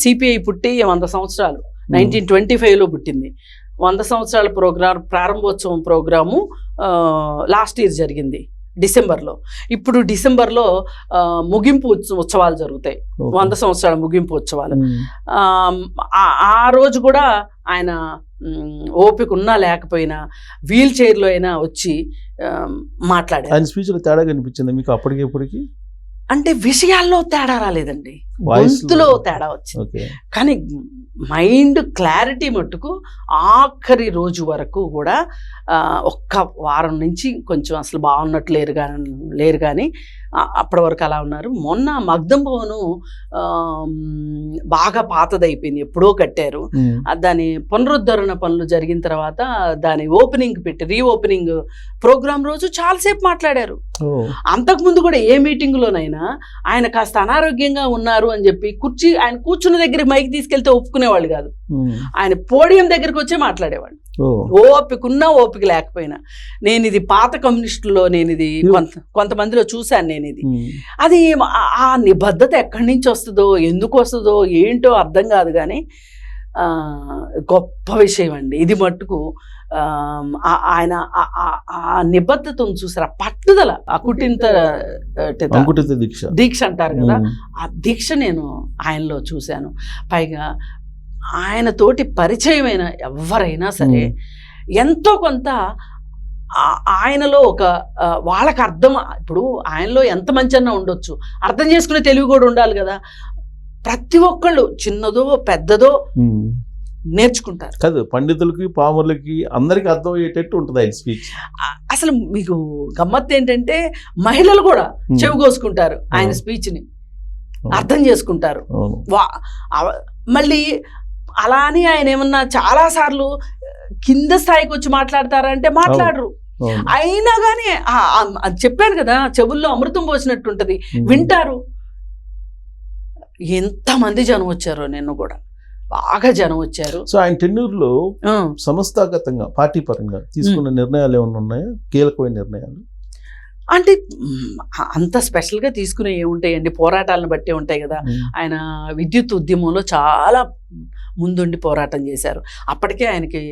సిపిఐ పుట్టి 100 సంవత్సరాలు 1925లో పుట్టింది. 100 సంవత్సరాల ప్రారంభోత్సవం ప్రోగ్రాము లాస్ట్ ఇయర్ జరిగింది డిసెంబర్లో. ఇప్పుడు డిసెంబర్లో ముగింపు ఉత్సవాలు జరుగుతాయి, 100 సంవత్సరాల ముగింపు ఉత్సవాలు. ఆ రోజు కూడా ఆయన ఓపిక ఉన్నా లేకపోయినా వీల్ చైర్లో అయినా వచ్చి మాట్లాడారు. ఆయన స్పీచ్లో తేడా కనిపించింది మీకు అప్పటికి? అంటే విషయాల్లో తేడా రాలేదండి, గొంతులో తేడా వచ్చింది. కానీ మైండ్ క్లారిటీ మట్టుకు ఆఖరి రోజు వరకు కూడా ఒక్క వారం నుంచి కొంచెం అసలు బాగున్నట్టు లేరు కానీ అప్పటి వరకు అలా ఉన్నారు. మొన్న మగ్ధం భవను బాగా పాతదైపోయింది, ఎప్పుడో కట్టారు. దాని పునరుద్ధరణ పనులు జరిగిన తర్వాత దాని ఓపెనింగ్ పెట్టి రీఓపెనింగ్ ప్రోగ్రామ్ రోజు చాలాసేపు మాట్లాడారు. అంతకుముందు కూడా ఏ మీటింగ్లోనైనా ఆయన కాస్త అనారోగ్యంగా ఉన్నారు అని చెప్పి ఆయన కూర్చున్న దగ్గరికి మైక్ తీసుకెళ్తే ఒప్పుకునేవాళ్ళు కాదు, ఆయన పోడియం దగ్గరికి వచ్చే మాట్లాడేవాళ్ళు. ఓపికన్నా ఓపిక లేకపోయినా. నేను ఇది పాత కమ్యూనిస్టులో కొంతమందిలో చూశాను నేను ఇది. అది ఆ నిబద్ధత ఎక్కడి నుంచి వస్తుందో ఎందుకు వస్తుందో ఏంటో అర్థం కాదు కానీ గొప్ప విషయం అండి ఇది మట్టుకు. ఆయన ఆ నిబద్ధతను చూసారు, ఆ పట్టుదల, అకుటింత దీక్ష అంటారు కదా, ఆ దీక్ష నేను ఆయనలో చూశాను. పైగా ఆయన తోటి పరిచయమైన ఎవరైనా సరే ఎంతో కొంత ఆయనలో ఒక వాళ్ళకి అర్థం, ఇప్పుడు ఆయనలో ఎంత మంచి అన్నా ఉండొచ్చు, అర్థం చేసుకునే తెలివి కూడా ఉండాలి కదా. ప్రతి ఒక్కళ్ళు చిన్నదో పెద్దదో నేర్చుకుంటారు కాదు, పండితులకి పామర్లకి అందరికి అర్థమయ్యేటట్టు ఉంటుంది ఆయన స్పీచ్. అసలు మీకు గమ్మత్తు ఏంటంటే మహిళలు కూడా చెవి కోసుకుంటారు ఆయన స్పీచ్ని, అర్థం చేసుకుంటారు. మళ్ళీ అలా అని ఆయన ఏమన్నా చాలా సార్లు కింద స్థాయికి వచ్చి మాట్లాడతారంటే మాట్లాడరు. అయినా కానీ అది చెప్పాను కదా, చెవుల్లో అమృతం పోసినట్టుంటది, వింటారు. ఎంతమంది జనం వచ్చారో, నిన్ను కూడా బాగా జనం వచ్చారు. సో ఆయన టెన్యూర్లో సంస్థాగతంగా పార్టీ పరంగా తీసుకున్న నిర్ణయాలు ఏమైనా ఉన్నాయా, కీలకమైన నిర్ణయాలు? అంటే అంత స్పెషల్గా తీసుకునే ఏముంటాయండి, పోరాటాలను బట్టే ఉంటాయి కదా. ఆయన విద్యుత్ ఉద్యమంలో చాలా ముందుండి పోరాటం చేశారు. అప్పటికే ఆయనకి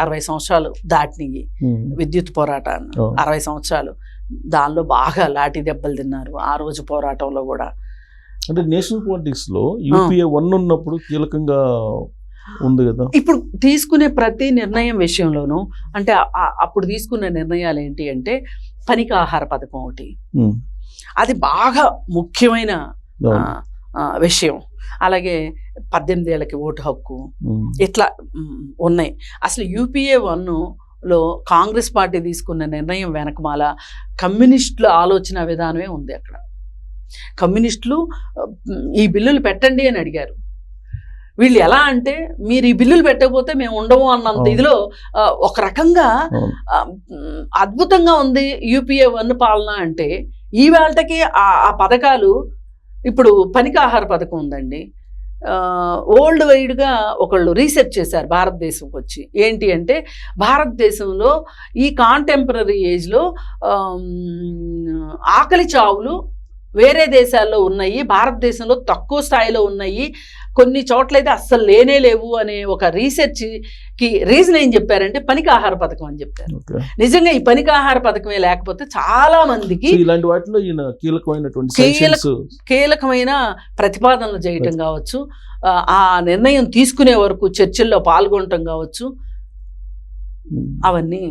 60 సంవత్సరాలు దాటినాయి విద్యుత్ పోరాటాన్ని, 60 సంవత్సరాలు. దానిలో బాగా లాఠీ దెబ్బలు తిన్నారు ఆ రోజు పోరాటంలో కూడా. అంటే నేషనల్ పాలిటిక్స్ లో యూపీఏ 1 ఉన్నప్పుడు కీలకంగా ఉంది కదా. ఇప్పుడు తీసుకునే ప్రతి నిర్ణయం విషయంలోనూ అంటే అప్పుడు తీసుకునే నిర్ణయాలు ఏంటి అంటే పనికి ఆహార పథకం ఒకటి, అది బాగా ముఖ్యమైన విషయం. అలాగే 18 ఏళ్ళకి ఓటు హక్కు, ఇట్లా ఉన్నాయి. అసలు యూపీఏ 1లో కాంగ్రెస్ పార్టీ తీసుకున్న నిర్ణయం వెనకమాల కమ్యూనిస్టుల ఆలోచన విధానమే ఉంది. అక్కడ కమ్యూనిస్టులు ఈ బిల్లులు పెట్టండి అని అడిగారు. వీళ్ళు ఎలా అంటే మీరు ఈ బిల్లులు పెట్టకపోతే మేము ఉండము అన్నంత ఇదిలో ఒక రకంగా అద్భుతంగా ఉంది యూపీఏ 1 పాలన. అంటే ఈ వేళకి ఆ పథకాలు ఇప్పుడు పనికి ఆహార పథకం ఉందండి. వరల్డ్ వైడ్గా ఒకళ్ళు రీసెర్చ్ చేశారు భారతదేశంకి వచ్చి. ఏంటి అంటే భారతదేశంలో ఈ కాంటెంపరీ ఏజ్లో ఆకలి చావులు వేరే దేశాల్లో ఉన్నాయి, భారతదేశంలో తక్కువ స్థాయిలో ఉన్నాయి, కొన్ని చోట్లయితే అస్సలు లేనే లేవు అనే ఒక రీసెర్చ్కి రీజన్ ఏం చెప్పారంటే పనికి ఆహార పథకం అని చెప్పారు. నిజంగా ఈ పనికి ఆహార పథకమే లేకపోతే చాలా మందికి ఇలాంటి వాటిలో కీలకమైన ప్రతిపాదనలు చేయటం కావచ్చు, ఆ నిర్ణయం తీసుకునే వరకు చర్చల్లో పాల్గొనటం కావచ్చు, అవన్నీ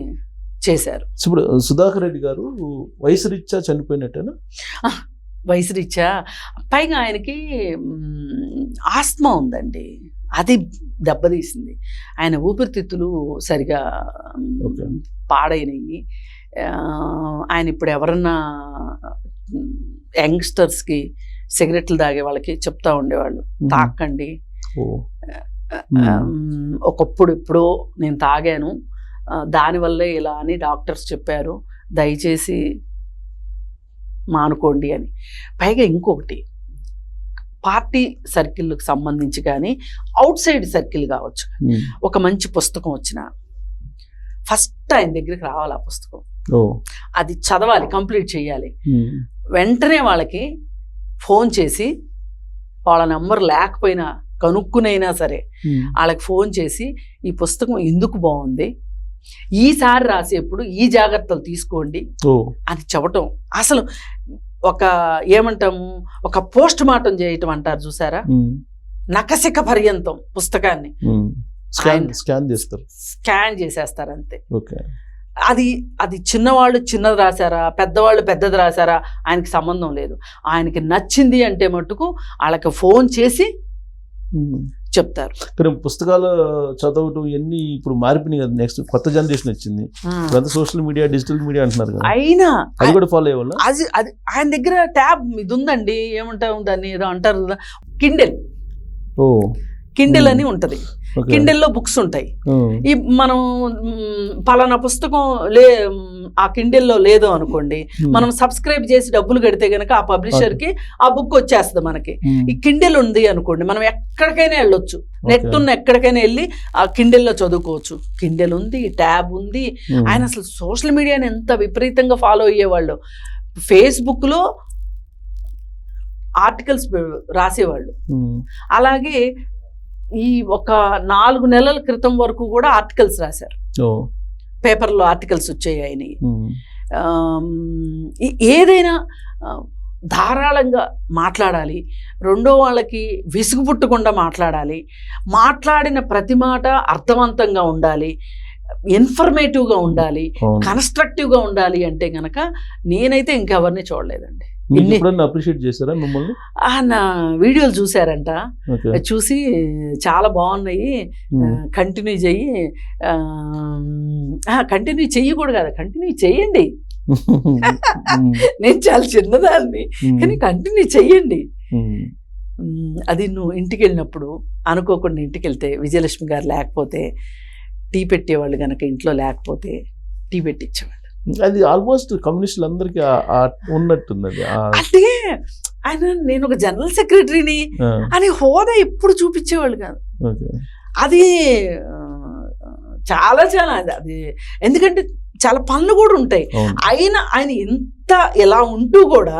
చేశారు. ఇప్పుడు సుధాకర్ రెడ్డి గారు వయసు రీత్యా చనిపోయినట్టేనా? వయసు రీత్యా, పైగా ఆయనకి ఆస్మా ఉందండి, అది దెబ్బతీసింది. ఆయన ఊపిరితిత్తులు సరిగా పాడైనవి. ఆయన ఇప్పుడు ఎవరన్నా యంగ్స్టర్స్కి సిగరెట్లు తాగే వాళ్ళకి చెప్తా ఉండేవాళ్ళు, తాకండి. ఒకప్పుడు ఎప్పుడో నేను తాగాను, దానివల్లే ఇలా అని డాక్టర్స్ చెప్పారు, దయచేసి మానుకోండి అని. పైగా ఇంకొకటి, పార్టీ సర్కిల్కి సంబంధించి కానీ అవుట్ సైడ్ సర్కిల్ కావచ్చు, ఒక మంచి పుస్తకం వచ్చిన ఫస్ట్ ఆయన దగ్గరికి రావాలి, ఆ పుస్తకం అది చదవాలి, కంప్లీట్ చేయాలి. వెంటనే వాళ్ళకి ఫోన్ చేసి, వాళ్ళ నెంబర్ లేకపోయినా కనుక్కునైనా సరే వాళ్ళకి ఫోన్ చేసి ఈ పుస్తకం ఎందుకు బాగుంది, ఈసారి రాసేప్పుడు ఈ జాగ్రత్తలు తీసుకోండి అని చెప్పటం. అసలు ఒక ఏమంటాము, ఒక పోస్ట్ మార్టం చేయటం అంటారు చూసారా, నకసిక పర్యంతం పుస్తకాన్ని స్కాన్ చేసేస్తారు అంతే. అది చిన్నవాళ్ళు చిన్నది రాశారా, పెద్దవాళ్ళు పెద్దది రాశారా, ఆయనకి సంబంధం లేదు. ఆయనకి నచ్చింది అంటే మటుకు వాళ్ళకి ఫోన్ చేసి చెప్తారు. కానీ పుస్తకాలు చదవటం ఇవన్నీ ఇప్పుడు మారిపోయినాయి కదా, నెక్స్ట్ కొత్త జనరేషన్ వచ్చింది, సోషల్ మీడియా డిజిటల్ మీడియా అంటున్నారు కదా, అయినా అది కూడా ఫాలో అయ్యేవాళ్ళ. అది ఆయన దగ్గర ట్యాబ్ ఇది ఉందండి, ఏమంటారు దాన్ని, ఏదో అంటారు కదా, కిండెల్ అని ఉంటది. కిండెల్లో బుక్స్ ఉంటాయి. ఈ మనం పలానా పుస్తకం ఆ కిండెల్లో లేదు అనుకోండి, మనం సబ్స్క్రైబ్ చేసి డబ్బులు కడితే గనక ఆ పబ్లిషర్కి ఆ బుక్ వచ్చేస్తుంది మనకి. ఈ కిండెల్ ఉంది అనుకోండి, మనం ఎక్కడికైనా వెళ్ళొచ్చు, నెట్ ఉన్న ఎక్కడికైనా వెళ్ళి ఆ కిండెల్లో చదువుకోవచ్చు. కిండెల్ ఉంది, ట్యాబ్ ఉంది. ఆయన అసలు సోషల్ మీడియాని ఎంత విపరీతంగా ఫాలో అయ్యేవాళ్ళు. ఫేస్బుక్లో ఆర్టికల్స్ రాసేవాళ్ళు. అలాగే ఈ ఒక 4 నెలల క్రితం వరకు కూడా ఆర్టికల్స్ రాశారు, పేపర్లో ఆర్టికల్స్ వచ్చాయి ఆయన. ఏదైనా ధారాళంగా మాట్లాడాలి, రెండో వాళ్ళకి విసుగు పుట్టకుండా మాట్లాడాలి, మాట్లాడిన ప్రతి మాట అర్థవంతంగా ఉండాలి, ఇన్ఫర్మేటివ్గా ఉండాలి, కన్స్ట్రక్టివ్గా ఉండాలి. అంటే గనక నేనైతే ఇంకెవరిని చూడలేదండి. అప్రిషియేట్ చేశారా మిమ్మల్ని? నా వీడియోలు చూసారంట, చూసి చాలా బాగున్నాయి, కంటిన్యూ చెయ్యి కూడా కదా, కంటిన్యూ చెయ్యండి, నేను చాలా చిన్నదాన్ని కానీ కంటిన్యూ చెయ్యండి. అది నువ్వు ఇంటికి వెళ్ళినప్పుడు అనుకోకుండా ఇంటికి వెళ్తే విజయలక్ష్మి గారు లేకపోతే టీ పెట్టేవాళ్ళు కనుక, ఇంట్లో లేకపోతే టీ పెట్టించేవాళ్ళు. అది ఆల్మోస్ట్ కమ్యూనిస్టులు అందరికీ ఉన్నట్టుంది. అంటే ఆయన నేను ఒక జనరల్ సెక్రటరీని అని హోదా ఎప్పుడు చూపించేవాళ్ళు కాదు. అది చాలా చాలా అది, ఎందుకంటే చాలా పనులు కూడా ఉంటాయి. ఆయన ఇంత ఎలా ఉంటూ కూడా,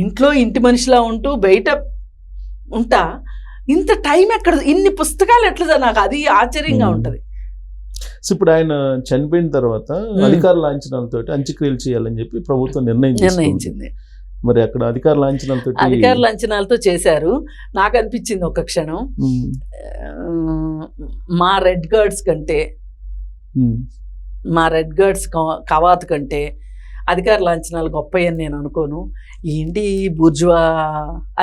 ఇంట్లో ఇంటి మనిషిలా ఉంటూ బయట ఉంటా, ఇంత టైం ఎక్కడ, ఇన్ని పుస్తకాలు ఎట్లా, నాకు అది ఆశ్చర్యంగా ఉంటది. ఇప్పుడు ఆయన చనిపోయిన తర్వాత అధికార లాంఛనాలతో అంత్యక్రియలు చేయాలని చెప్పి ప్రభుత్వం నిర్ణయించింది. మరి అక్కడ అధికార లాంఛనాలతో చేశారు. నాకు అనిపించింది ఒక క్షణం, మా రెడ్ గార్డ్స్ కవాతు కంటే అధికార లాంఛనాలు గొప్పయని నేను అనుకోను. ఏంటి బూర్జువా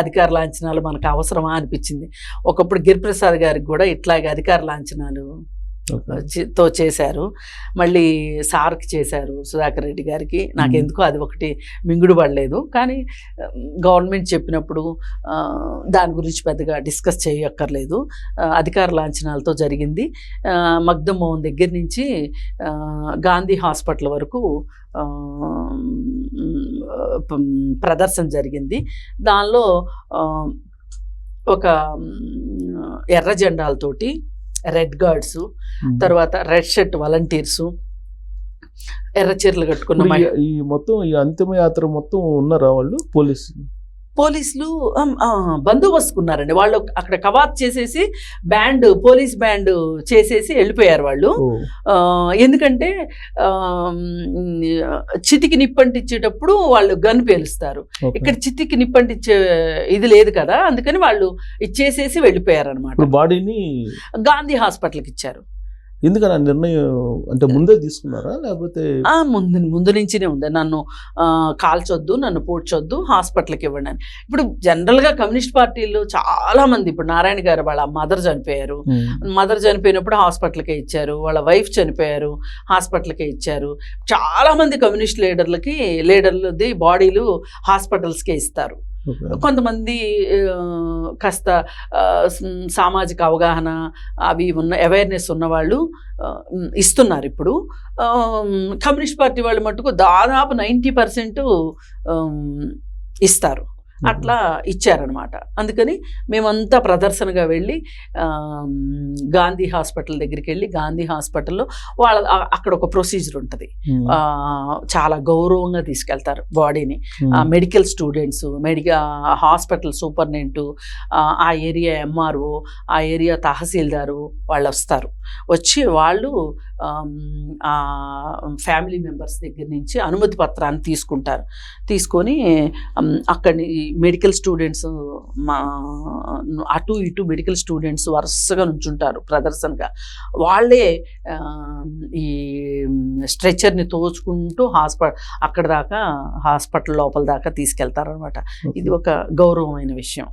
అధికార లాంఛనాలు మనకు అవసరమా అనిపించింది. ఒకప్పుడు గిరిప్రసాద్ గారికి కూడా ఇట్లాగే అధికార లాంఛనాలు తో చేశారు, మళ్ళీ సార్కి చేశారు, సుధాకర్ రెడ్డి గారికి. నాకెందుకో అది ఒకటి మింగుడు పడలేదు. కానీ గవర్నమెంట్ చెప్పినప్పుడు దాని గురించి పెద్దగా డిస్కస్ చేయక్కర్లేదు. అధికార లాంఛనాలతో జరిగింది. మగ్దుమ్ మోహన్ దగ్గర నుంచి గాంధీ హాస్పిటల్ వరకు ప్రదర్శన జరిగింది. దానిలో ఒక ఎర్ర జెండాలతోటి రెడ్ గార్డ్స్, తర్వాత రెడ్ షర్ట్ వాలంటీర్సు, ఎర్ర చీరలు కట్టుకున్న ఈ మొత్తం ఈ అంతిమ యాత్ర మొత్తం ఉన్నారా వాళ్ళు పోలీసులు బందోబస్తుకున్నారండి. వాళ్ళు అక్కడ కవాత్ చేసేసి పోలీస్ బ్యాండ్ చేసేసి వెళ్ళిపోయారు వాళ్ళు. ఎందుకంటే చితికి నిప్పంటించేటప్పుడు వాళ్ళు గన్ పేలుస్తారు, ఇక్కడ చితికి నిప్పంటించే ఇది లేదు కదా, అందుకని వాళ్ళు ఇచ్చేసేసి వెళ్ళిపోయారు అనమాట. బాడీని గాంధీ హాస్పిటల్కి ఇచ్చారు. ఎందుకని నిర్ణయం అంటే ముందే తీసుకున్నారా లేకపోతే ముందు నుంచినే ఉంది, నన్ను కాల్చొద్దు, నన్ను పోడ్చొద్దు, హాస్పిటల్కి ఇవ్వండి అని. ఇప్పుడు జనరల్గా కమ్యూనిస్ట్ పార్టీలు చాలా మంది, ఇప్పుడు నారాయణ గారు వాళ్ళ మదర్ చనిపోయారు, మదర్ చనిపోయినప్పుడు హాస్పిటల్కే ఇచ్చారు, వాళ్ళ వైఫ్ చనిపోయారు, హాస్పిటల్కే ఇచ్చారు. చాలా మంది కమ్యూనిస్ట్ లీడర్లది బాడీలు హాస్పిటల్స్కే ఇస్తారు. కొంతమంది కాస్త సామాజిక అవగాహన అవి అవేర్నెస్ ఉన్నవాళ్ళు ఇస్తున్నారు. ఇప్పుడు కమ్యూనిస్ట్ పార్టీ వాళ్ళు మటుకు దాదాపు 90% ఇస్తారు, అట్లా ఇచ్చారనమాట. అందుకని మేమంతా ప్రదర్శనగా వెళ్ళి గాంధీ హాస్పిటల్ దగ్గరికి వెళ్ళి, గాంధీ హాస్పిటల్లో అక్కడ ఒక ప్రొసీజర్ ఉంటుంది, చాలా గౌరవంగా తీసుకెళ్తారు బాడీని. మెడికల్ స్టూడెంట్స్, హాస్పిటల్ సూపరింటెండెంట్, ఆ ఏరియా ఎంఆర్ఓ, ఆ ఏరియా తహసీల్దారు వాళ్ళు వస్తారు. వచ్చి వాళ్ళు ఫ్యామిలీ మెంబర్స్ దగ్గర నుంచి అనుమతి పత్రాన్ని తీసుకుంటారు. తీసుకొని అక్కడి మెడికల్ స్టూడెంట్స్ అటు ఇటు మెడికల్ స్టూడెంట్స్ వరుసగా నుంచుంటారు ప్రదర్శనగా. వాళ్ళే ఈ స్ట్రెచర్ని తోచుకుంటూ అక్కడ దాకా హాస్పిటల్ లోపల దాకా తీసుకెళ్తారు అనమాట. ఇది ఒక గౌరవమైన విషయం.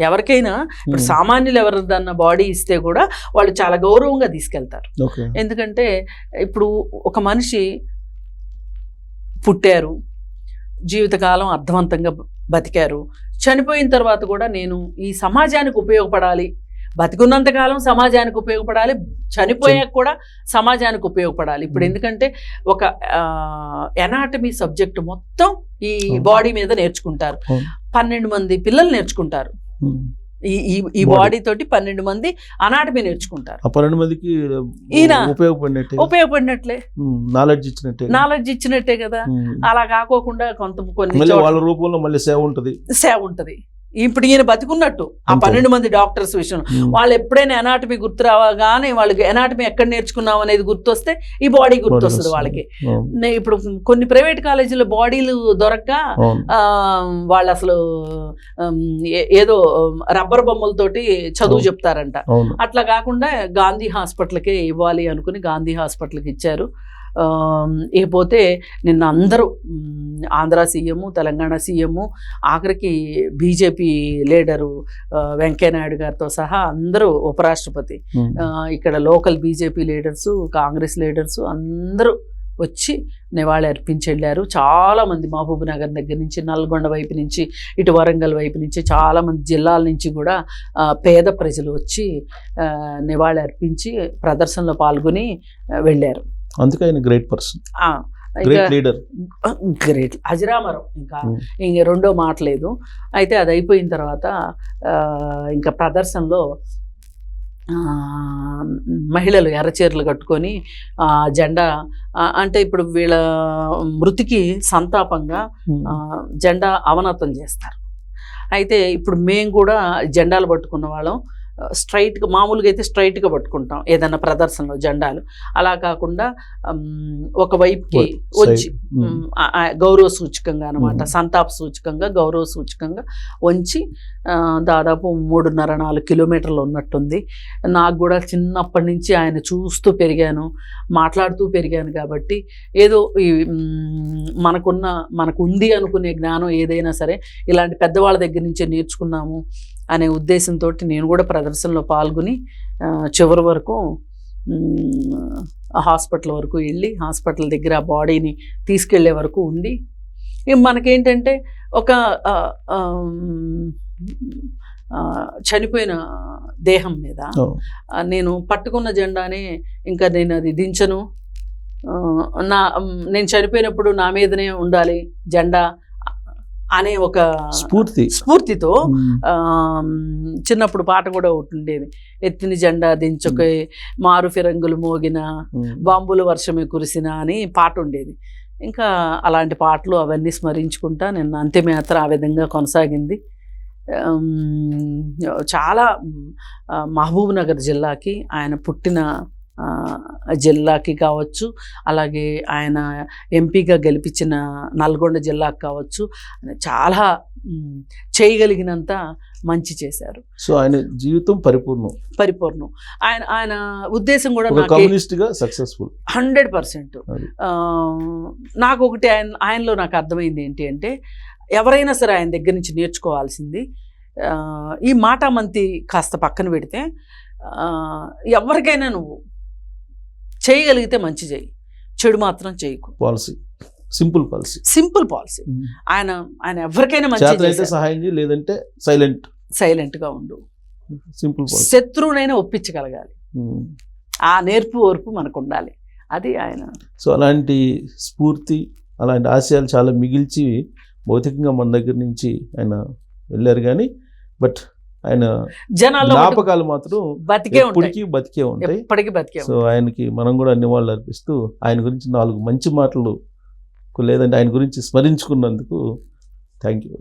ఎవరికైనా ఇప్పుడు సామాన్యులు ఎవరిదన్న బాడీ ఇస్తే కూడా వాళ్ళు చాలా గౌరవంగా తీసుకెళ్తారు. ఎందుకంటే ఇప్పుడు ఒక మనిషి పుట్టారు, జీవితకాలం అర్థవంతంగా బతికారు, చనిపోయిన తర్వాత కూడా నేను ఈ సమాజానికి ఉపయోగపడాలి, బతికున్నంతకాలం సమాజానికి ఉపయోగపడాలి, చనిపోయాక కూడా సమాజానికి ఉపయోగపడాలి. ఇప్పుడు ఎందుకంటే ఒక ఎనాటమీ సబ్జెక్ట్ మొత్తం ఈ బాడీ మీద నేర్చుకుంటారు. 12 మంది పిల్లలు నేర్చుకుంటారు. ఈ బాడీ తోటి 12 మంది అనాటమీ నేర్చుకుంటారు. 12 మందికి ఉపయోగపడినట్లే, నాలెడ్జ్ ఇచ్చినట్టే కదా. అలా కాకోకుండా కొన్ని వాళ్ళ రూపంలో మళ్ళీ సేవ ఉంటది. ఇప్పుడు ఈయన బతికున్నట్టు ఆ 12 మంది డాక్టర్స్ విషయం వాళ్ళు ఎప్పుడైనా ఎనాటమీ గుర్తు రావగానే వాళ్ళకి ఎనాటమీ ఎక్కడ నేర్చుకున్నాం అనేది గుర్తొస్తే ఈ బాడీ గుర్తొస్తుంది వాళ్ళకి. ఇప్పుడు కొన్ని ప్రైవేట్ కాలేజీలో బాడీలు దొరక్క వాళ్ళు అసలు ఏదో రబ్బర్ బొమ్మలతోటి చదువు చెప్తారంట. అట్లా కాకుండా గాంధీ హాస్పిటల్కే ఇవ్వాలి అనుకుని గాంధీ హాస్పిటల్కి ఇచ్చారు. ఇకపోతే నిన్న అందరూ ఆంధ్ర సీఎం, తెలంగాణ సీఎం, ఆఖరికి బీజేపీ లీడరు వెంకయ్యనాయుడు గారితో సహా అందరూ, ఉపరాష్ట్రపతి, ఇక్కడ local BJP leaders, Congress leaders అందరూ వచ్చి నివాళి అర్పించి వెళ్ళారు. చాలామంది మహబూబ్ నగర్ దగ్గర నుంచి, నల్గొండ వైపు నుంచి, ఇటు వరంగల్ వైపు నుంచి, చాలామంది జిల్లాల నుంచి కూడా పేద ప్రజలు వచ్చి నివాళి అర్పించి ప్రదర్శనలో పాల్గొని వెళ్ళారు. అందుకే ఆయన great person, great leader, great అజరామరం. ఇంక రెండో మాట లేదు. అయితే అది అయిపోయిన తర్వాత ఇంకా ప్రదర్శనలో మహిళలు ఎర్రచీరలు కట్టుకొని జెండా, అంటే ఇప్పుడు వీళ్ళ మృతికి సంతాపంగా జెండా అవనతం చేస్తారు. అయితే ఇప్పుడు మేము కూడా జెండాలు పట్టుకున్న వాళ్ళం స్ట్రైట్గా, మామూలుగా అయితే స్ట్రైట్గా పట్టుకుంటాం ఏదైనా ప్రదర్శనలో జెండాలు. అలా కాకుండా ఒకవైపుకి వచ్చి గౌరవ సూచకంగా అనమాట, సంతాప సూచకంగా, గౌరవ సూచకంగా వంచి దాదాపు 3.5-4 కిలోమీటర్లు ఉన్నట్టుంది. నాకు కూడా చిన్నప్పటి నుంచి ఆయన చూస్తూ పెరిగాను, మాట్లాడుతూ పెరిగాను కాబట్టి ఏదో మనకు ఉంది అనుకునే జ్ఞానం ఏదైనా సరే ఇలాంటి పెద్దవాళ్ళ దగ్గర నుంచే నేర్చుకున్నాము అనే ఉద్దేశంతో నేను కూడా ప్రదర్శనలో పాల్గొని చివరి వరకు హాస్పిటల్ వరకు వెళ్ళి, హాస్పిటల్ దగ్గర ఆ బాడీని తీసుకెళ్లే వరకు ఉండి, మనకేంటంటే ఒక చనిపోయిన దేహం మీద నేను పట్టుకున్న జెండానే ఇంకా నేను అది దించను, నేను చనిపోయినప్పుడు నా మీదనే ఉండాలి జెండా అనే ఒక స్ఫూర్తితో చిన్నప్పుడు పాట కూడా ఒకటి ఉండేది, ఎత్తిన జెండా దించుకే మారు ఫిరంగులు మోగిన బాంబుల వర్షమే కురిసిన అని పాట ఉండేది. ఇంకా అలాంటి పాటలు అవన్నీ స్మరించుకుంటా నేను అంతిమయాత్ర ఆ విధంగా కొనసాగింది. చాలా మహబూబ్ నగర్ జిల్లాకి, ఆయన పుట్టిన జిల్లాకి కావచ్చు, అలాగే ఆయన ఎంపీగా గెలిపించిన నల్గొండ జిల్లాకి కావచ్చు, చాలా చేయగలిగినంత మంచి చేశారు. సో ఆయన జీవితం పరిపూర్ణం. ఆయన ఉద్దేశం కూడా కమ్యూనిస్ట్గా సక్సెస్ఫుల్ 100%. నాకు ఒకటి ఆయనలో నాకు అర్థమైంది ఏంటి అంటే, ఎవరైనా సరే ఆయన దగ్గర నుంచి నేర్చుకోవాల్సింది, ఈ మాటామంతి కాస్త పక్కన పెడితే ఎవరికైనా నువ్వు చేయగలిగితే మంచి చేయి, చెడు మాత్రం చేయకు. Simple policy. ఆయన ఎవరికైనా మంచి సహాయం చేయి, లేదంటే సైలెంట్గా ఉండు. సింపుల్. శత్రువునైనా ఒప్పించగలగాలి, ఆ నేర్పు ఓర్పు మనకు ఉండాలి. అది ఆయన. సో అలాంటి స్ఫూర్తి, అలాంటి ఆశయాలు చాలా మిగిల్చి భౌతికంగా మన దగ్గర నుంచి ఆయన వెళ్ళారు. కానీ బట్ ఆయన జనాల్లో జ్ఞాపకాలు మాత్రం బతికే ఉంటాయి. సో ఆయనకి మనం కూడా అన్ని వాళ్ళు అర్పిస్తూ ఆయన గురించి 4 మంచి మాటలు, లేదంటే ఆయన గురించి స్మరించుకున్నందుకు థ్యాంక్ యూ.